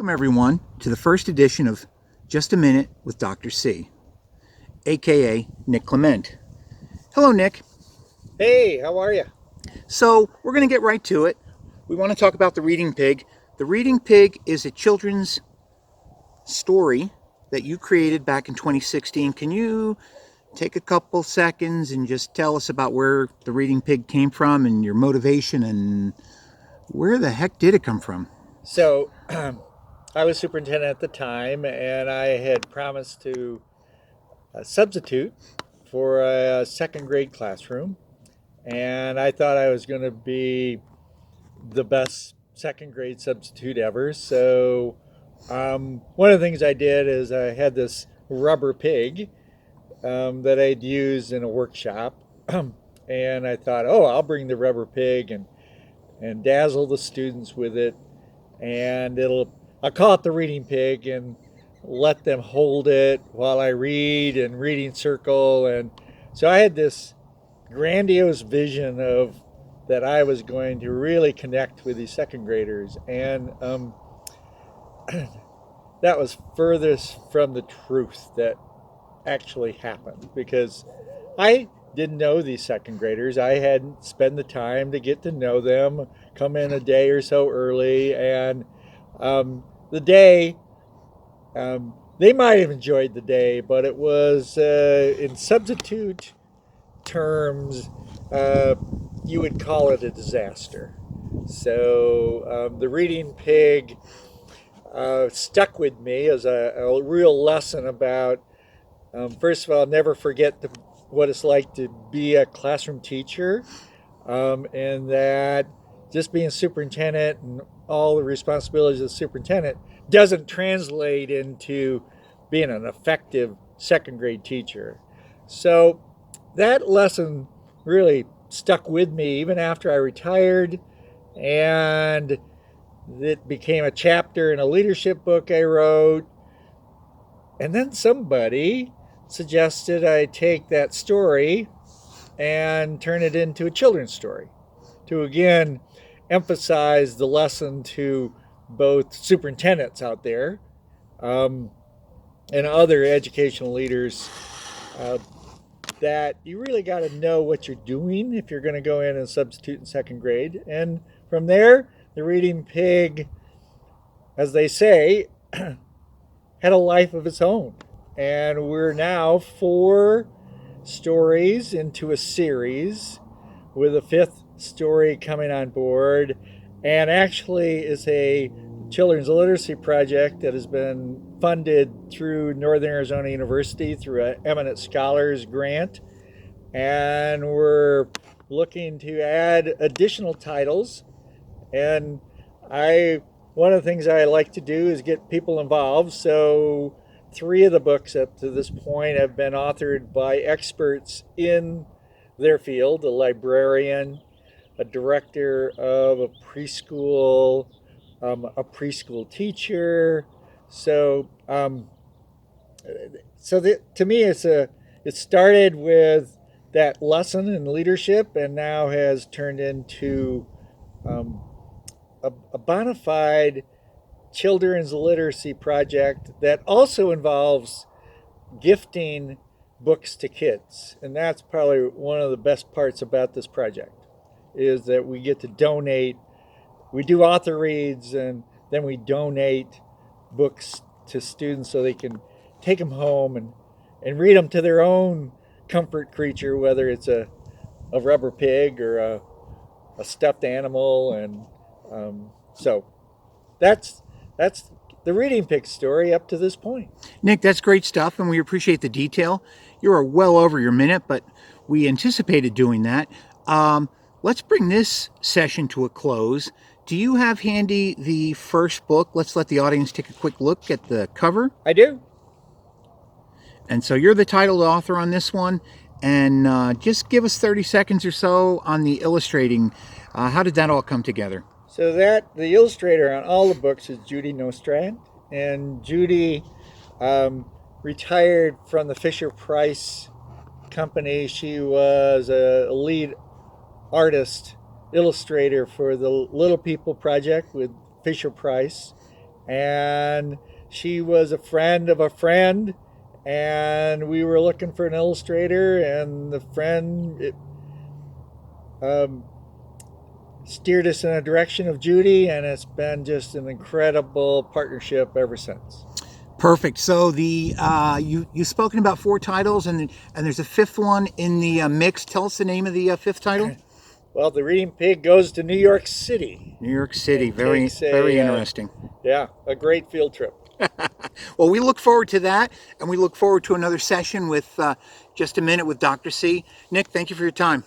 Welcome, everyone, to the first edition of Just a Minute with Dr. C, aka Nick Clement. Hello, Nick. Hey, how are you? So, we're going to get right to it. We want to talk about The Reading Pig. The Reading Pig is a children's story that you created back in 2016. Can you take a couple seconds and just tell us about where The Reading Pig came from and your motivation and where the heck did it come from? So, I was superintendent at the time, and I had promised to substitute for a second grade classroom. And I thought I was going to be the best second grade substitute ever. So, one of the things I did is I had this rubber pig that I'd used in a workshop. And I thought, oh, I'll bring the rubber pig and dazzle the students with it. And I'll call it the Reading Pig and let them hold it while I read and reading circle. And so I had this grandiose vision of that I was going to really connect with these second graders. And that was furthest from the truth that actually happened, because I didn't know these second graders. I hadn't spent the time to get to know them, come in a day or so early. And the day, they might have enjoyed the day, but it was in substitute terms, you would call it a disaster. So the Reading Pig stuck with me as a real lesson about, first of all, never forget what it's like to be a classroom teacher, and that just being superintendent and all the responsibilities of the superintendent doesn't translate into being an effective second grade teacher. So that lesson really stuck with me even after I retired, and it became a chapter in a leadership book I wrote. And then somebody suggested I take that story and turn it into a children's story to again emphasize the lesson to both superintendents out there and other educational leaders, that you really got to know what you're doing if you're going to go in and substitute in second grade. And from there, the Reading Pig, as they say, had a life of its own. And we're now 4 stories into a series, with a 5th story coming on board. And actually is a children's literacy project that has been funded through Northern Arizona University through an Eminent Scholars grant. And we're looking to add additional titles. And one of the things I like to do is get people involved. So 3 of the books up to this point have been authored by experts in their field: a librarian, a director of a preschool teacher. So, to me, it started with that lesson in leadership, and now has turned into a bona fide children's literacy project that also involves gifting books to kids. And that's probably one of the best parts about this project, is that we get to donate. We do author reads, and then we donate books to students so they can take them home and read them to their own comfort creature, whether it's a rubber pig or a stuffed animal. And so that's the Reading Pig story up to this point. Nick, that's great stuff, and we appreciate the detail. You're well over your minute, but we anticipated doing that. Let's bring this session to a close. Do you have handy the first book? Let's let the audience take a quick look at the cover. I do. And so you're the titled author on this one, and just give us 30 seconds or so on the illustrating. How did that all come together? So the illustrator on all the books is Judy Nostrand, and Judy retired from the Fisher-Price company. She was a lead artist illustrator for the Little People project with Fisher-Price, and she was a friend of a friend, and we were looking for an illustrator, and the friend steered us in a direction of Judy, and it's been just an incredible partnership ever since. Perfect. So the you've spoken about 4 titles, and there's a 5th one in the mix. Tell us the name of the 5th title. Well, the Reading Pig goes to New York City. New York City. It Very takes a, very interesting. Yeah, a great field trip. Well, we look forward to that, and we look forward to another session with Just a Minute with Dr. C. Nick, thank you for your time.